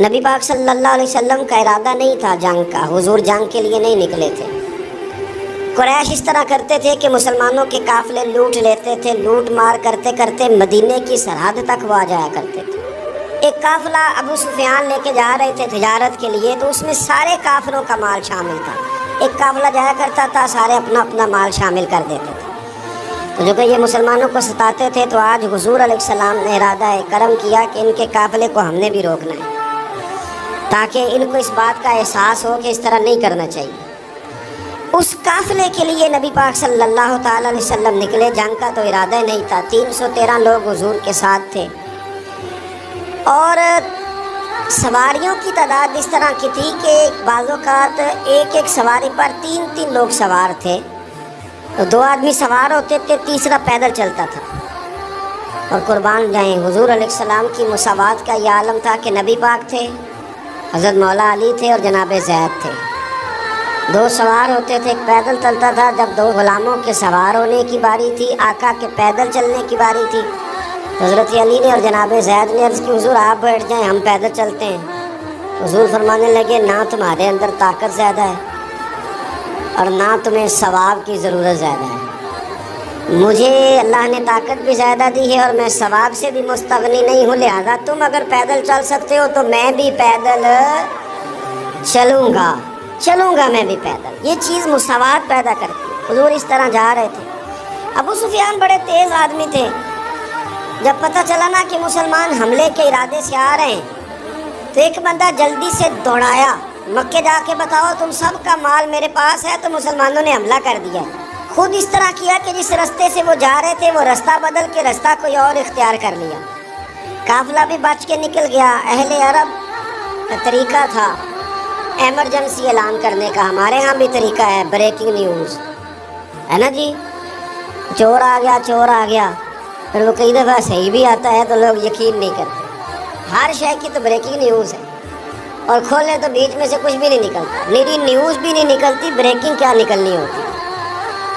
نبی پاک صلی اللہ علیہ وسلم کا ارادہ نہیں تھا جنگ کا، حضور جنگ کے لیے نہیں نکلے تھے۔ قریش اس طرح کرتے تھے کہ مسلمانوں کے قافلے لوٹ لیتے تھے، لوٹ مار کرتے کرتے مدینے کی سرحد تک وہ آ جایا کرتے تھے۔ ایک قافلہ ابو سفیان لے کے جا رہے تھے تجارت کے لیے، تو اس میں سارے کافروں کا مال شامل تھا۔ ایک قافلہ جایا کرتا تھا، سارے اپنا اپنا مال شامل کر دیتے تھے۔ تو جو کہ یہ مسلمانوں کو ستاتے تھے، تو آج حضور علیہ السلام نے ارادہ کرم کیا کہ ان کے قافلے کو ہم نے بھی روکنا ہے، تاکہ ان کو اس بات کا احساس ہو کہ اس طرح نہیں کرنا چاہیے۔ اس قافلے کے لیے نبی پاک صلی اللہ تعالی علیہ وسلم نکلے۔ جنگ کا تو ارادہ ہی نہیں تھا۔ 313 لوگ حضور کے ساتھ تھے، اور سواریوں کی تعداد اس طرح کی تھی کہ بعض اوقات ایک ایک سواری پر 3 لوگ سوار تھے، تو 2 آدمی سوار ہوتے تھے، تیسرا پیدل چلتا تھا۔ اور قربان جائیں، حضور علیہ السلام کی مساوات کا یہ عالم تھا کہ نبی پاک تھے، حضرت مولا علی تھے، اور جناب زید تھے۔ 2 سوار ہوتے تھے، ایک پیدل چلتا تھا۔ جب 2 غلاموں کے سوار ہونے کی باری تھی، آقا کے پیدل چلنے کی باری تھی، حضرت علی نے اور جناب زید نے عرض کی حضور آپ بیٹھ جائیں، ہم پیدل چلتے ہیں۔ حضور فرمانے لگے نہ تمہارے اندر طاقت زیادہ ہے اور نہ تمہیں ثواب کی ضرورت زیادہ ہے، مجھے اللہ نے طاقت بھی زیادہ دی ہے اور میں ثواب سے بھی مستغنی نہیں ہوں، لہذا تم اگر پیدل چل سکتے ہو تو میں بھی پیدل چلوں گا میں بھی پیدل۔ یہ چیز مساوات پیدا کرتی ہے۔ حضور اس طرح جا رہے تھے۔ ابو سفیان بڑے تیز آدمی تھے۔ جب پتہ چلا نا کہ مسلمان حملے کے ارادے سے آ رہے ہیں، تو ایک بندہ جلدی سے دوڑایا، مکے جا کے بتاؤ تم سب کا مال میرے پاس ہے۔ تو مسلمانوں نے حملہ کر دیا۔ خود اس طرح کیا کہ جس رستے سے وہ جا رہے تھے وہ رستہ بدل کے رستہ کوئی اور اختیار کر لیا۔ قافلہ بھی بچ کے نکل گیا۔ اہل عرب کا طریقہ تھا ایمرجنسی اعلان کرنے کا، ہمارے ہاں بھی طریقہ ہے، بریکنگ نیوز ہے نا جی، چور آ گیا، پھر وہ کئی دفعہ صحیح بھی آتا ہے تو لوگ یقین نہیں کرتے۔ ہر شے کی تو بریکنگ نیوز ہے، اور کھولیں تو بیچ میں سے کچھ بھی نہیں نکلتا، میری نیوز بھی نہیں نکلتی، بریکنگ کیا نکلنی ہوتی۔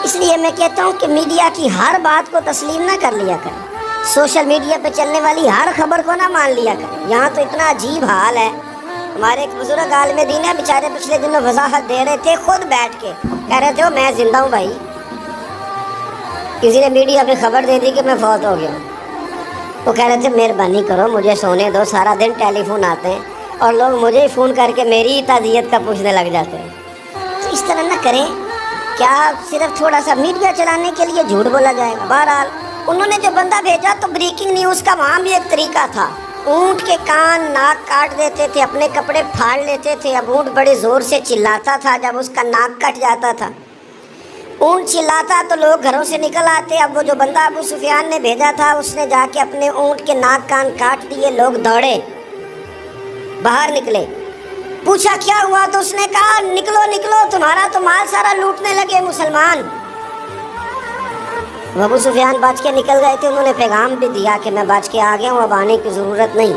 اس لیے میں کہتا ہوں کہ میڈیا کی ہر بات کو تسلیم نہ کر لیا کریں، سوشل میڈیا پہ چلنے والی ہر خبر کو نہ مان لیا کریں۔ یہاں تو اتنا عجیب حال ہے، ہمارے ایک بزرگ عالم دین ہے، بیچارے پچھلے دنوں وضاحت دے رہے تھے، خود بیٹھ کے کہہ رہے تھے وہ میں زندہ ہوں بھائی، کسی نے میڈیا پہ خبر دے دی کہ میں فوت ہو گیا۔ وہ کہہ رہے تھے مہربانی کرو مجھے سونے دو، سارا دن ٹیلی فون آتے ہیں اور لوگ مجھے ہی فون کر کے میری تعزیت کا پوچھنے لگ جاتے ہیں۔ تو اس طرح نہ کریں، کیا صرف تھوڑا سا میڈیا چلانے کے لیے جھوٹ بولا جائے گا؟ بہرحال انہوں نے جو بندہ بھیجا تو بریکنگ نیوز کا وہاں بھی ایک طریقہ تھا۔ اونٹ کے کان ناک کاٹ دیتے تھے، اپنے کپڑے پھاڑ لیتے تھے۔ اب اونٹ بڑے زور سے چلاتا تھا، جب اس کا ناک کٹ جاتا تھا، اونٹ چلاتا تو لوگ گھروں سے نکل آتے۔ اب وہ جو بندہ ابو سفیان نے بھیجا تھا، اس نے جا کے اپنے اونٹ کے ناک کان کاٹ دیے۔ لوگ دوڑے، باہر نکلے، پوچھا کیا ہوا تو اس نے کہا نکلو تمہارا تو مال سارا لوٹنے لگے مسلمان۔ ابو سفیان بچ کے نکل گئے تھے، انہوں نے پیغام بھی دیا کہ میں بچ کے آ گیا ہوں، اب آنے کی ضرورت نہیں۔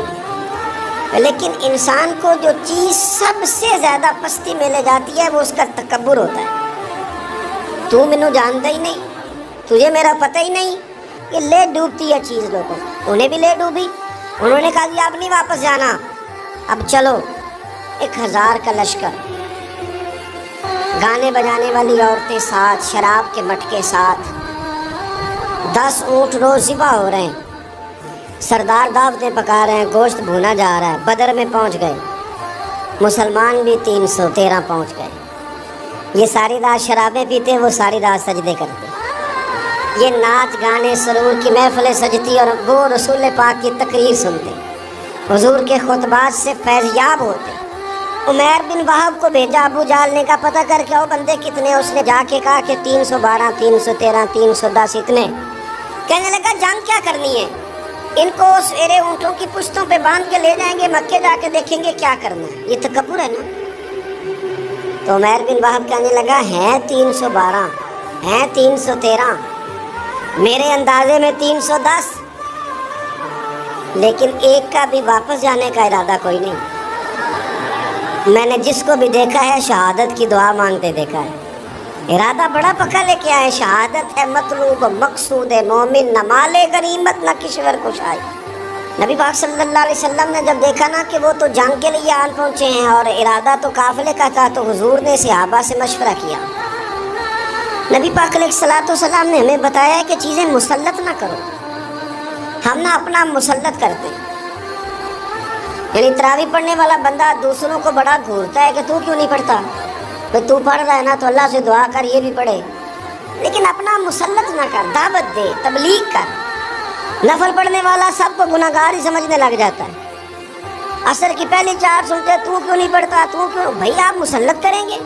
لیکن انسان کو جو چیز سب سے زیادہ پستی میں لے جاتی ہے وہ اس کا تکبر ہوتا ہے۔ تو مینوں جانتا ہی نہیں، تجھے میرا پتہ ہی نہیں، یہ لے ڈوبتی ہے چیز لوگوں۔ انہیں بھی لے ڈوبی، انہوں نے کہا جی آپ نہیں واپس جانا، اب چلو۔ 1000 کا لشکر، گانے بجانے والی عورتیں ساتھ، شراب کے مٹکے ساتھ، 10 اونٹ روز ذبح ہو رہے ہیں، سردار دعوتیں پکا رہے ہیں، گوشت بھونا جا رہا ہے۔ بدر میں پہنچ گئے، مسلمان بھی 313 پہنچ گئے۔ یہ ساری رات شرابیں پیتے، وہ ساری رات سجدے کرتے، یہ ناچ گانے سرور کی محفلیں سجتی اور وہ رسول پاک کی تقریر سنتے، حضور کے خطبات سے فیض یاب ہوتے۔ عمیر بن وہب کو بھیجا ابو جہل نے کہا پتہ کر کے آؤ بندے کتنے۔ اس نے جا کے کہا کہ 312 313 310 اتنے۔ کہنے لگا جنگ کیا کرنی ہے، ان کو سویرے اونٹوں کی پشتوں پہ باندھ کے لے جائیں گے، مکے جا کے دیکھیں گے کیا کرنا ہے۔ یہ تکبر ہے نا۔ تو عمیر بن وہب کہنے لگا ہیں 312 ہیں 313، میرے اندازے میں 310، لیکن ایک کا بھی واپس جانے کا ارادہ کوئی نہیں۔ میں نے جس کو بھی دیکھا ہے شہادت کی دعا مانگتے دیکھا ہے، ارادہ بڑا پکا لے کے آئے، شہادت ہے مطلوب، مقصود ہے مومن، نہ مال غنیمت نہ کشور کشائی۔ نبی پاک صلی اللہ علیہ وسلم نے جب دیکھا نا کہ وہ تو جنگ کے لیے آن پہنچے ہیں اور ارادہ تو قافلے کا تھا، تو حضور نے صحابہ سے مشورہ کیا. نبی پاک علیہ الصلوۃ والسلام نے ہمیں بتایا ہے کہ چیزیں مسلط نہ کرو. ہم نہ اپنا مسلط کرتے ہیں. یعنی تراویح پڑھنے والا بندہ دوسروں کو بڑا گھورتا ہے کہ تو کیوں نہیں پڑھتا، بھائی تو پڑھ رہا ہے نا تو اللہ سے دعا کر یہ بھی پڑھے. لیکن اپنا مسلط نہ کر، دعوت دے، تبلیغ کر. نفل پڑھنے والا سب کو گناہ گار ہی سمجھنے لگ جاتا ہے. عصر کی پہلی 4 سنتے تو کیوں نہیں پڑھتا، تو کیوں. بھائی آپ مسلط کریں گے،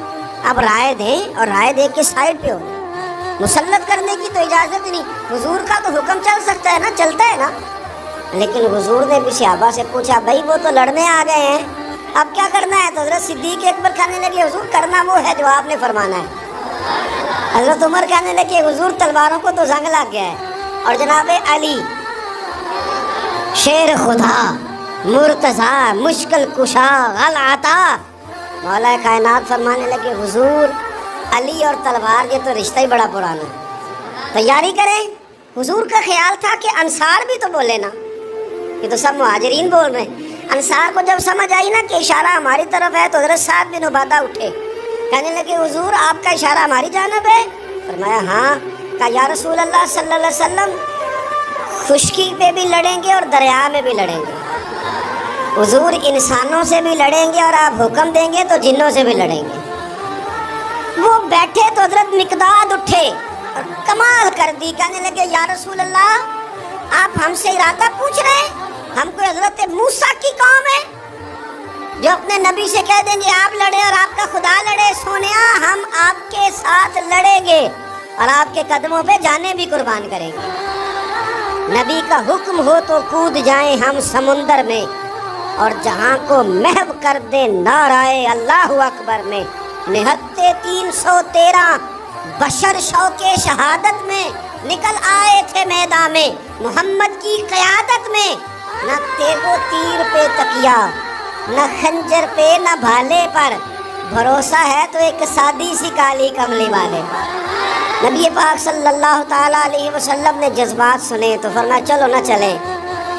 آپ رائے دیں اور رائے دے کے سائڈ پہ ہو. مسلط کرنے کی تو اجازت نہیں. حضور کا تو حکم چل سکتا ہے نا، چلتا ہے نا. لیکن حضور نے بھی صحابہ سے پوچھا، بھائی وہ تو لڑنے آ گئے ہیں، اب کیا کرنا ہے؟ تو حضرت صدیق اکبر کہنے لگے، حضور کرنا وہ ہے جو آپ نے فرمانا ہے. حضرت عمر کہنے لگے، حضور تلواروں کو تو زنگ لگ گیا ہے. اور جناب علی شیر خدا مرتضیٰ مشکل کشا غلعتا، مولا کائنات فرمانے لگے، حضور علی اور تلوار یہ تو رشتہ ہی بڑا پرانا ہے، تیاری کریں. حضور کا خیال تھا کہ انصار بھی تو بولے نا، یہ تو سب مہاجرین بول رہے ہیں. انصار کو جب سمجھ آئی نا کہ اشارہ ہماری طرف ہے تو حضرت سعد بن عبادہ اٹھے، کہنے لگے، حضور آپ کا اشارہ ہماری جانب ہے؟ فرمایا ہاں. کہا یا رسول اللہ صلی اللہ علیہ وسلم، خشکی پہ بھی لڑیں گے اور دریا میں بھی لڑیں گے. حضور انسانوں سے بھی لڑیں گے اور آپ حکم دیں گے تو جنوں سے بھی لڑیں گے. وہ بیٹھے تو حضرت مقداد اٹھے اور کمال کر دی، کہنے لگے، یا رسول اللہ آپ ہم سے ارادہ پوچھ رہے ہیں؟ ہم کو حضرت موسیٰ کی قوم ہے جو اپنے نبی سے کہہ دیں گے آپ لڑے اور آپ کا خدا لڑے. سونیا ہم آپ کے ساتھ لڑیں گے اور آپ کے قدموں پہ جانیں بھی قربان کریں گے. نبی کا حکم ہو تو کود جائیں ہم سمندر میں اور جہاں کو محو کر دے نعرہ اللہ اکبر میں. نہتے 313 بشر شوق شہادت میں نکل آئے تھے میدان میں محمد کی قیادت میں. نہ تیغ و تیر پہ تکیا، نہ خنجر پہ، نہ بھالے پر، بھروسہ ہے تو ایک سادی سی کالی کملی والے. نبی پاک صلی اللہ تعالیٰ علیہ وسلم نے جذبات سنے تو فرمایا چلو نہ چلیں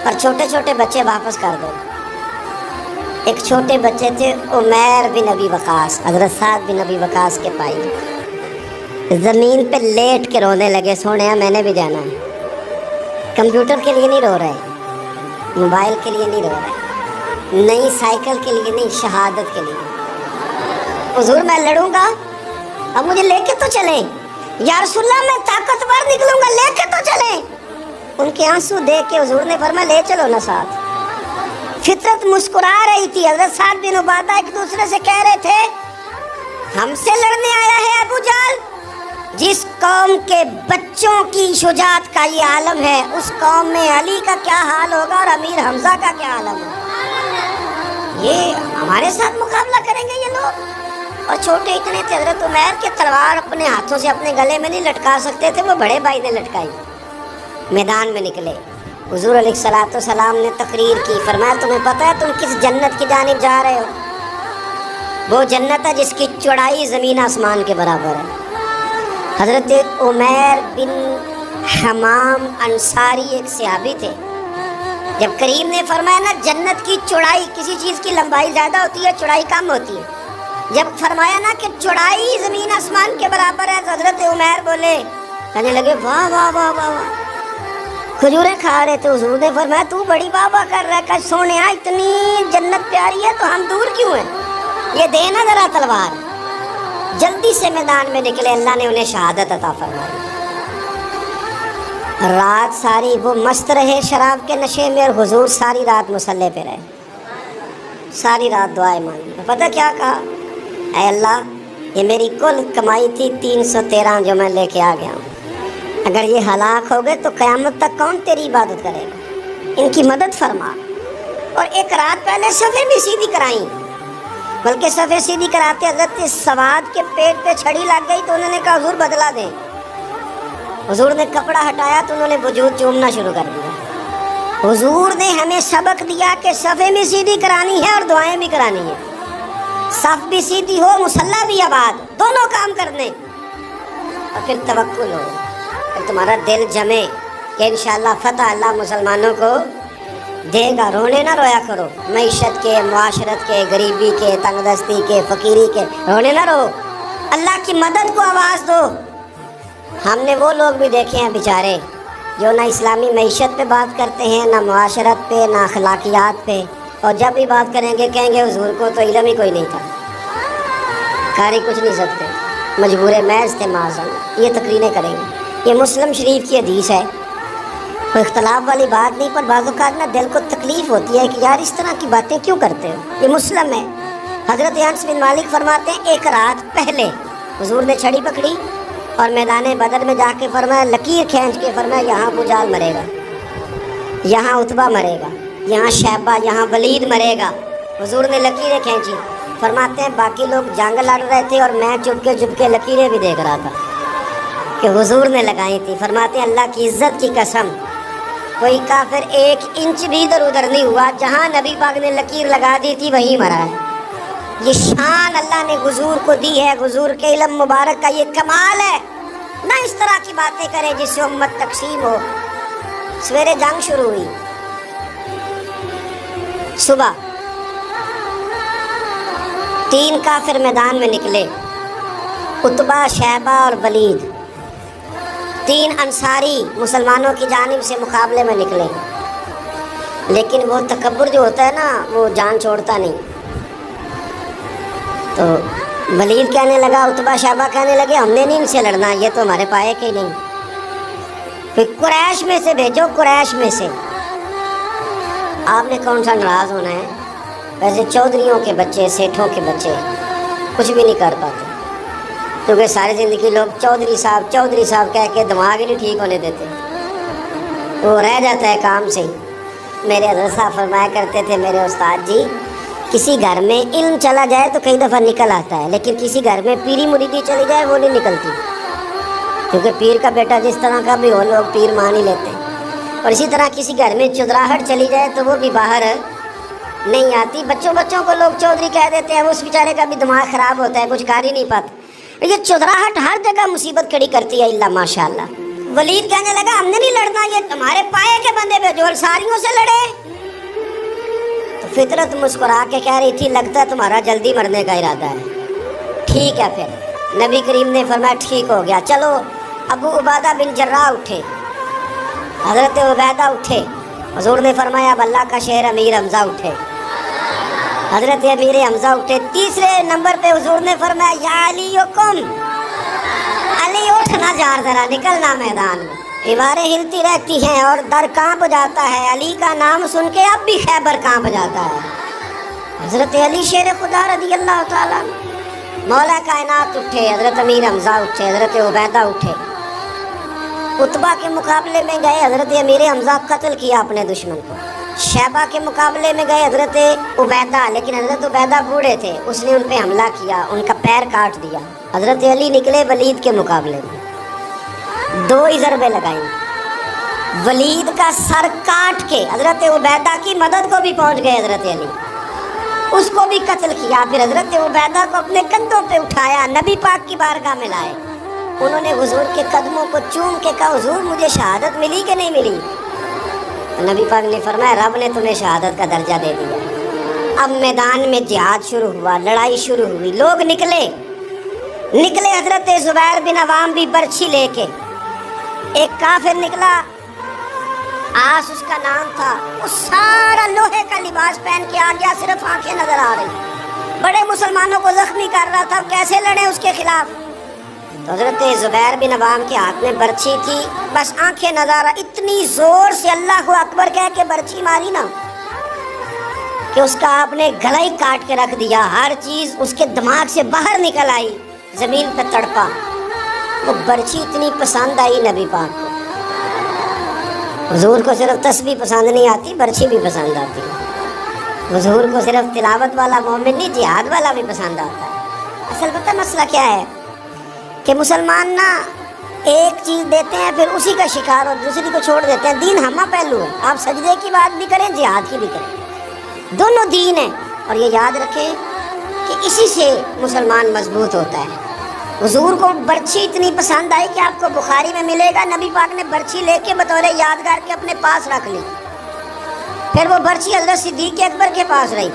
اور چھوٹے چھوٹے بچے واپس کر دو. ایک چھوٹے بچے تھے عمیر بن ابی وقاص، حضرت سعد بن ابی وقاص کے بھائی، زمین پہ لیٹ کے رونے لگے، سونے میں نے بھی جانا ہے. کمپیوٹر کے لیے نہیں رو رہے، موبائل کے لیے نہیں رو رہے، نئی سائیکل کے لیے نہیں، شہادت کے لیے. حضور میں لڑوں گا، اب مجھے لے کے تو چلیں. یا رسول اللہ میں طاقتور نکلوں گا، لے کے تو چلیں. ان کے آنسو دیکھ کے حضور نے فرمایا لے چلو نا ساتھ. فطرت مسکرا رہی تھی. حضرت سعد بن عبادہ ایک دوسرے سے کہہ رہے تھے، ہم سے لڑنے آیا ہے ابو جہل. جس قوم کے بچوں کی شجاعت کا یہ عالم ہے، اس قوم میں علی کا کیا حال ہوگا اور امیر حمزہ کا کیا عالم ہوگا. یہ ہمارے ساتھ مقابلہ کریں گے یہ لوگ. اور چھوٹے اتنے تھے، حضرت عمیر کے تلوار اپنے ہاتھوں سے اپنے گلے میں نہیں لٹکا سکتے تھے، وہ بڑے بھائی نے لٹکائی. میدان میں نکلے. حضور علیہ الصلوۃ والسلام نے تقریر کی، فرمایا تمہیں پتہ ہے تم کس جنت کی جانب جا رہے ہو؟ وہ جنت ہے جس کی چوڑائی زمین آسمان کے برابر ہے. حضرت عمیر بن حمام انصاری ایک صحابی تھے. جب کریم نے فرمایا نا جنت کی چوڑائی، کسی چیز کی لمبائی زیادہ ہوتی ہے چوڑائی کم ہوتی ہے، جب فرمایا نا کہ چوڑائی زمین آسمان کے برابر ہے تو حضرت عمیر بولے، کہنے لگے واہ واہ واہ واہ واہ. کھجوریں کھا رہے تھے. حضور نے فرمایا تو بڑی واہ واہ کر رہا ہے، کہ سونے اتنی جنت پیاری ہے تو ہم دور کیوں ہیں، یہ دینا ذرا تلوار. جلدی سے میدان میں نکلے، اللہ نے انہیں شہادت عطا فرمائی. رات ساری وہ مست رہے شراب کے نشے میں، اور حضور ساری رات مصلی پہ رہے، ساری رات دعائیں مانگی. پتہ کیا کہا؟ اے اللہ یہ میری کل کمائی تھی 313 جو میں لے کے آ گیا ہوں، اگر یہ ہلاک ہو گئے تو قیامت تک کون تیری عبادت کرے گا، ان کی مدد فرما. اور ایک رات پہلے صفیں بھی سیدھی کرائیں، بلکہ صفیں سیدھی کراتے حضرت سواد کے پیٹ پہ چھڑی لگ گئی تو انہوں نے کہا حضور بدلا دیں. حضور نے کپڑا ہٹایا تو انہوں نے وجود چومنا شروع کر دیا. حضور نے ہمیں سبق دیا کہ صفیں بھی سیدھی کرانی ہے اور دعائیں بھی کرانی ہیں. صف بھی سیدھی ہو، مصلی بھی آباد، دونوں کام کرنے. اور پھر توکل ہو، پھر تمہارا دل جمے کہ انشاءاللہ فتح اللہ مسلمانوں کو دے گا، رونے نہ رویا کرو، معیشت کے، معاشرت کے، غریبی کے، تنگ دستی کے، فقیری کے رونے نہ رو، اللہ کی مدد کو آواز دو۔ ہم نے وہ لوگ بھی دیکھے ہیں بیچارے جو نہ اسلامی معیشت پہ بات کرتے ہیں، نہ معاشرت پہ، نہ اخلاقیات پہ، اور جب بھی بات کریں گے کہیں گے حضور کو تو علم ہی کوئی نہیں تھا، کاری کچھ نہیں سکتے، مجبور محض تھے معاذ، یہ تقریریں کریں گے۔ یہ مسلم شریف کی حدیث ہے، کوئی اختلاف والی بات نہیں، پر بعض اوقات نا دل کو تکلیف ہوتی ہے کہ یار اس طرح کی باتیں کیوں کرتے ہو، یہ مسلم ہے۔ حضرت انس بن مالک فرماتے ہیں ایک رات پہلے حضور نے چھڑی پکڑی اور میدان بدر میں جا کے فرمایا، لکیر کھینچ کے فرمایا یہاں ابو جہل مرے گا، یہاں عتبہ مرے گا، یہاں شیبہ، یہاں ولید مرے گا۔ حضور نے لکیریں کھینچی، فرماتے ہیں باقی لوگ جنگ لڑ رہے تھے اور میں چپ کے لکیریں بھی دیکھ رہا تھا کہ حضور نے لگائی تھی۔ فرماتے ہیں اللہ کی عزت کی قسم کوئی کافر 1 انچ بھی ادھر ادھر نہیں ہوا، جہاں نبی پاک نے لکیر لگا دی تھی وہیں مرا ہے۔ یہ شان اللہ نے حضور کو دی ہے، حضور کے علم مبارک کا یہ کمال ہے۔ نہ اس طرح کی باتیں کریں جس سے امت تقسیم ہو۔ سویرے جنگ شروع ہوئی، صبح 3 کافر میدان میں نکلے، عتبہ، شیبہ اور ولید، 3 انصاری مسلمانوں کی جانب سے مقابلے میں نکلے، لیکن وہ تکبر جو ہوتا ہے نا وہ جان چھوڑتا نہیں۔ تو ولید کہنے لگا، عتبہ شیبہ کہنے لگے ہم نے نہیں ان سے لڑنا، یہ تو ہمارے پائے کے ہی نہیں، پھر قریش میں سے بھیجو، قریش میں سے۔ آپ نے کون سا ناراض ہونا ہے، ویسے چودھریوں کے بچے، سیٹھوں کے بچے کچھ بھی نہیں کر پاتے، کیونکہ ساری زندگی لوگ چودھری صاحب کہہ کے دماغ ہی نہیں ٹھیک ہونے دیتے، وہ رہ جاتا ہے کام سے ہی۔ میرے حضرت صاحب فرمایا کرتے تھے، میرے استاد جی، کسی گھر میں علم چلا جائے تو کئی دفعہ نکل آتا ہے، لیکن کسی گھر میں پیری مریدی چلی جائے وہ نہیں نکلتی، کیونکہ پیر کا بیٹا جس طرح کا بھی ہو لوگ پیر مان ہی لیتے ہیں۔ اور اسی طرح کسی گھر میں چودراہٹ چلی جائے تو وہ بھی باہر نہیں آتی۔ بچوں کو لوگ چودھری کہہ دیتے ہیں، اس بیچارے کا بھی دماغ خراب ہوتا ہے، کچھ کر ہی نہیں پاتا۔ یہ چودراہٹ ہر جگہ مصیبت کھڑی کرتی ہے، اللہ ماشاء اللہ۔ ولید کہنے لگا ہم نے نہیں لڑنا، یہ تمہارے پائے کے بندے پہ جو انصاریوں سے لڑے۔ تو فطرت مسکرا کے کہہ رہی تھی لگتا ہے تمہارا جلدی مرنے کا ارادہ ہے، ٹھیک ہے۔ پھر نبی کریم نے فرمایا ٹھیک ہو گیا، چلو۔ ابو عبیدہ بن جراح اٹھے، حضرت عبیدہ اٹھے، حضور نے فرمایا اب اللہ کا شہر امیر حمزہ اٹھے، حضرت امیر حمزہ اٹھے۔ تیسرے نمبر پہ حضور نے فرمایا یا علی کم، علی اٹھنا، جار ذرا نکلنا میدان میں۔ دیواریں ہلتی رہتی ہیں اور در کانپ جاتا ہے، علی کا نام سن کے اب بھی خیبر کانپ جاتا ہے۔ حضرت علی شیر خدا رضی اللہ تعالیٰ، مولا کائنات اٹھے، حضرت امیر حمزہ اٹھے، حضرت عبیدہ اٹھے، عتبہ کے مقابلے میں گئے، حضرت امیر حمزہ قتل کیا اپنے دشمن کو۔ شیبہ کے مقابلے میں گئے حضرت عبیدہ، لیکن حضرت عبیدہ بوڑھے تھے، اس نے ان پہ حملہ کیا، ان کا پیر کاٹ دیا۔ حضرت علی نکلے ولید کے مقابلے میں، 2 ہی ضربیں لگائیں، ولید کا سر کاٹ کے حضرت عبیدہ کی مدد کو بھی پہنچ گئے حضرت علی، اس کو بھی قتل کیا۔ پھر حضرت عبیدہ کو اپنے کندھوں پہ اٹھایا، نبی پاک کی بارگاہ میں لائے، انہوں نے حضور کے قدموں کو چوم کے کہا حضور مجھے شہادت ملی کہ نہیں ملی؟ نبی پاک نے فرمایا رب نے تمہیں شہادت کا درجہ دے دیا۔ اب میدان میں جہاد شروع ہوا، لڑائی شروع ہوئی، لوگ نکلے۔ حضرت زبیر بن عوام بھی برچھی لے کے، ایک کافر نکلا، آس اس کا نام تھا، وہ سارا لوہے کا لباس پہن کے آ گیا، صرف آنکھیں نظر آ رہی، بڑے مسلمانوں کو زخمی کر رہا تھا، کیسے لڑے اس کے خلاف؟ تو حضرت زبیر بن عوام کے ہاتھ میں برچھی تھی، بس آنکھیں نظر، اتنی زور سے اللہ اکبر کہہ کے برچھی ماری نا کہ اس کا آپ نے گلا ہی کاٹ کے رکھ دیا، ہر چیز اس کے دماغ سے باہر نکل آئی، زمین پہ تڑپا۔ وہ برچھی اتنی پسند آئی نبی پاک کو، حضور کو صرف تسبیح پسند نہیں آتی، برچھی بھی پسند آتی ہے۔ حضور کو صرف تلاوت والا مومن نہیں، جہاد والا بھی پسند آتا ہے۔ اصل پتہ مسئلہ کیا ہے کہ مسلمان نا ایک چیز دیتے ہیں پھر اسی کا شکار اور دوسری کو چھوڑ دیتے ہیں۔ دین ہمہ پہلو ہے، آپ سجدے کی بات بھی کریں، جہاد کی بھی کریں، دونوں دین ہیں۔ اور یہ یاد رکھیں کہ اسی سے مسلمان مضبوط ہوتا ہے۔ حضور کو برچھی اتنی پسند آئی کہ آپ کو بخاری میں ملے گا، نبی پاک نے برچھی لے کے بطور یادگار کے اپنے پاس رکھ لی۔ پھر وہ برچی حضرت صدیق اکبر کے پاس رہی،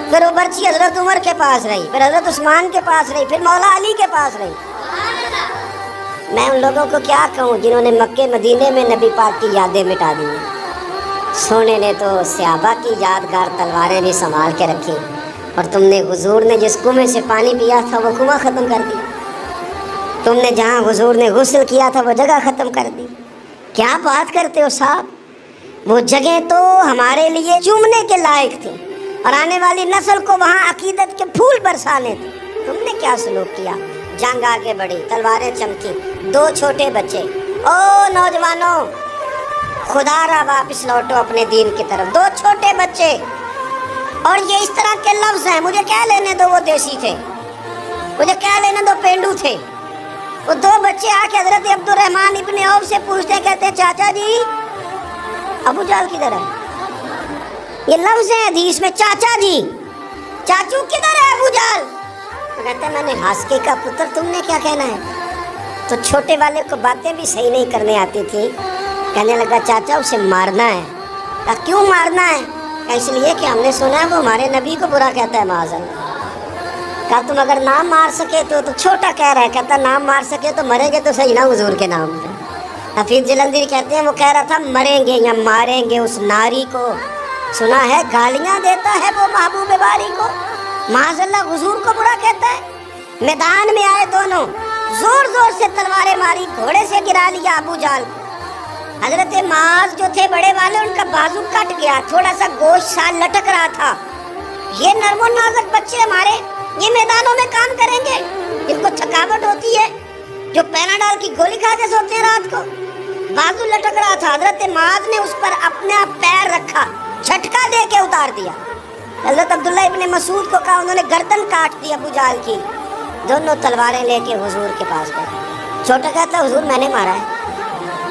پھر وہ برچی حضرت عمر کے پاس رہی، پھر حضرت عثمان کے پاس رہی، پھر مولا علی کے پاس رہی۔ میں ان لوگوں کو کیا کہوں جنہوں نے مکے مدینے میں نبی پاک کی یادیں مٹا دی۔ سونے نے تو صحابہ کی یادگار تلواریں بھی سنبھال کے رکھی، اور تم نے حضور نے جس کنویں سے پانی پیا تھا وہ کنواں ختم کر دیا، تم نے جہاں حضور نے غسل کیا تھا وہ جگہ ختم کر دی۔ کیا بات کرتے ہو صاحب، وہ جگہ تو ہمارے لیے چومنے کے لائق تھی اور آنے والی نسل کو وہاں عقیدت کے پھول برسانے تھے۔ تم نے کیا سلوک کیا؟ جنگ آگے بڑھی، تلواریں چمکی، 2 چھوٹے بچے۔ او نوجوانوں، خدا را واپس لوٹو اپنے دین کی طرف، 2 چھوٹے بچے، اور یہ اس طرح کے لفظ ہیں، مجھے کیا لینے دو وہ دیسی تھے، مجھے کیا لینے دو پینڈو تھے۔ وہ 2 بچے آ کے حضرت عبد الرحمن ابن عوف سے پوچھتے، کہتے ہیں چاچا جی ابو جہل کدھر ہے؟ یہ لفظ ہے حدیث میں، چاچا جی، چاچو کدھر ہے ابو جہل؟ وہ کہتے ہیں میں نے ہاسکے کا پتر، تم نے کیا کہنا ہے؟ تو چھوٹے والے کو باتیں بھی صحیح نہیں کرنے آتی تھی، کہنے لگا چاچا اسے مارنا ہے۔ کہا کیوں مارنا ہے؟ کہا اس لیے کہ ہم نے سنا ہے وہ ہمارے نبی کو برا کہتا ہے معاذ اللہ۔ کہا تم اگر نام مار سکے تو چھوٹا کہہ رہا ہے، کہتا نام مار سکے تو مریں گے تو صحیح نا حضور کے نام پہ۔ حفیظ جلندری کہتے ہیں وہ کہہ رہا تھا مریں گے یا ماریں گے اس ناری کو، سنا ہے گالیاں دیتا ہے وہ محبوب باری کو، معاذ اللہ حضور کو برا کہتا ہے۔ میدان میں آئے دونوں، زور زور سے تلواریں ماری، گھوڑے سے گرا لیا ابو جہل۔ حضرت معاذ جو تھے بڑے والے، ان کا بازو کٹ گیا، تھوڑا سا گوشت سال لٹک رہا تھا۔ یہ نرم و نازک بچے ہمارے، یہ میدانوں میں کام کریں گے؟ ان کو تھکاوٹ ہوتی ہے، جو پیناڈول کی گولی کھا کے سوتے ہیں رات کو۔ بازو لٹک رہا تھا، حضرت معاذ نے اس پر اپنا پیر رکھا، جھٹکا دے کے اتار دیا۔ حضرت عبداللہ ابن مسعود کو کہا، انہوں نے گردن کاٹ دی ابو جہل کی۔ دونوں تلواریں لے کے حضور کے پاس گئے۔ چھوٹا کہتا ہے حضور میں نے مارا ہے،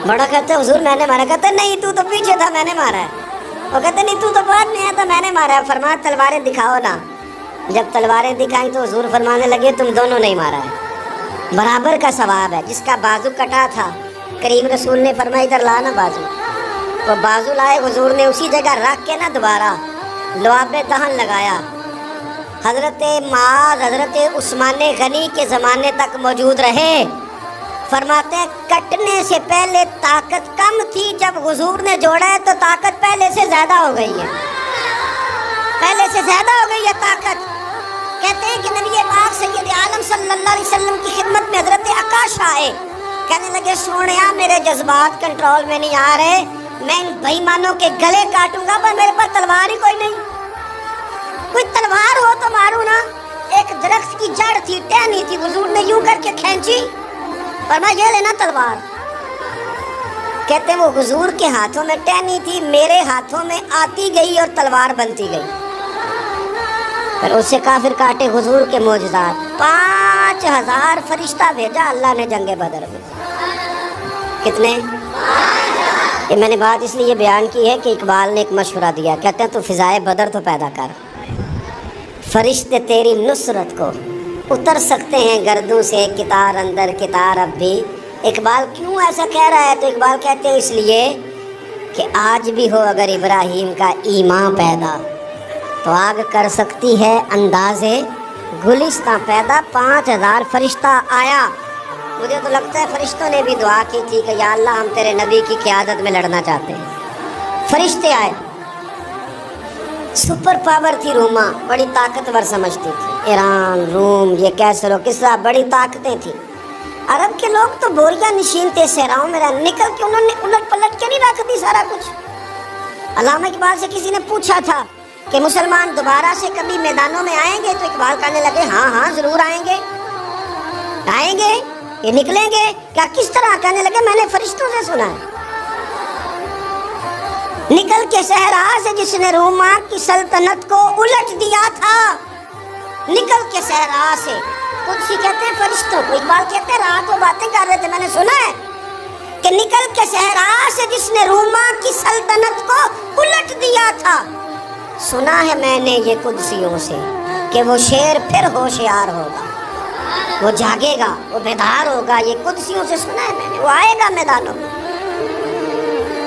بڑا کہتا ہے حضور میں نے مارا، کہتا ہے نہیں تو پیچھے تھا میں نے مارا ہے۔ وہ کہتا ہے نہیں تو بعد میں آیا تھا میں نے مارا ہے۔ فرمایا تلواریں دکھاؤ نا۔ جب تلواریں دکھائیں تو حضور فرمانے لگے تم دونوں نہیں مارا ہے، برابر کا ثواب ہے۔ جس کا بازو کٹا تھا کریم رسول نے فرمایا ادھر لا نا بازو، وہ بازو لائے، حضور نے اسی جگہ رکھ کے نا دوبارہ لعاب دہن لگایا۔ حضرت معاذ حضرت عثمان غنی کے زمانے تک موجود رہے۔ فرماتے ہیں کٹنے سے پہلے طاقت کم تھی، جب حضور نے جوڑا ہے تو طاقت پہلے سے زیادہ ہو گئی ہے، پہلے سے زیادہ ہو گئی ہے طاقت۔ کہتے ہیں کہ نبی پاک سید عالم صلی اللہ علیہ وسلم کی خدمت میں حضرت عکاش آئے، کہنے لگے سونیا میرے جذبات کنٹرول میں نہیں آ رہے، میں ان بے ایمانوں کے گلے کاٹوں گا، پر میرے پاس تلوار ہی کوئی نہیں، کوئی تلوار ہو تو ماروں نا۔ ایک درخت کی جڑ تھی، ٹہنی تھی، حضور نے یوں کر کے کھینچی، فرمایا یہ لینا تلوار۔ کہتے ہیں وہ حضور کے ہاتھوں میں ٹہنی تھی، میرے ہاتھوں میں آتی گئی اور تلوار بنتی گئی۔ پھر اس سے کافر کاٹے حضور کے معجزات۔ 5000 فرشتہ بھیجا اللہ نے جنگ بدر میں۔ کتنے؟ یہ میں نے بات اس لیے بیان کی ہے کہ اقبال نے ایک مشورہ دیا، کہتے ہیں تو فضائے بدر تو پیدا کر، فرشتے تیری نصرت کو اتر سکتے ہیں گردوں سے کتار اندر کتار اب بھی۔ اقبال کیوں ایسا کہہ رہا ہے؟ تو اقبال کہتے ہیں اس لیے کہ آج بھی ہو اگر ابراہیم کا ایمان پیدا تو آگ کر سکتی ہے انداز گلستاں پیدا۔ 5000 فرشتہ آیا۔ مجھے تو لگتا ہے فرشتوں نے بھی دعا کی تھی کہ یا اللہ ہم تیرے نبی کی قیادت میں لڑنا چاہتے ہیں۔ فرشتے آئے، سپر پاور تھی روما، بڑی طاقتور سمجھتی تھی، ایران، روم، یہ کیسر و کسرا بڑی طاقتیں تھیں۔ عرب کے لوگ تو بوریاں نشین تھے صحراؤں میں، نکل کے انہوں نے الٹ پلٹ کے نہیں رکھ دی سارا کچھ۔ علامہ اقبال سے کسی نے پوچھا تھا کہ مسلمان دوبارہ سے کبھی میدانوں میں آئیں گے؟ تو اقبال کہنے لگے ہاں ہاں ضرور آئیں گے، آئیں گے، یہ نکلیں گے۔ کیا کس طرح؟ کہنے لگے میں نے فرشتوں سے سنا ہے، نکل کے صحرا سے جس نے روما کی سلطنت کو الٹ دیا تھا، نکل کے صحرا سے۔ قدسی کہتے ہیں فرشتوں کو، اقبال کہتے ہیں رات وہ باتیں کر رہے تھے، میں نے سنا ہے کہ نکل کے صحرا سے جس نے روما کی سلطنت کو الٹ دیا تھا، سنا ہے میں نے یہ قدسیوں سے کہ وہ شیر پھر ہوشیار ہوگا، وہ جاگے گا، وہ بیدار ہوگا۔ یہ قدسیوں سے سنا ہے میں نے، وہ آئے گا میدانوں میں۔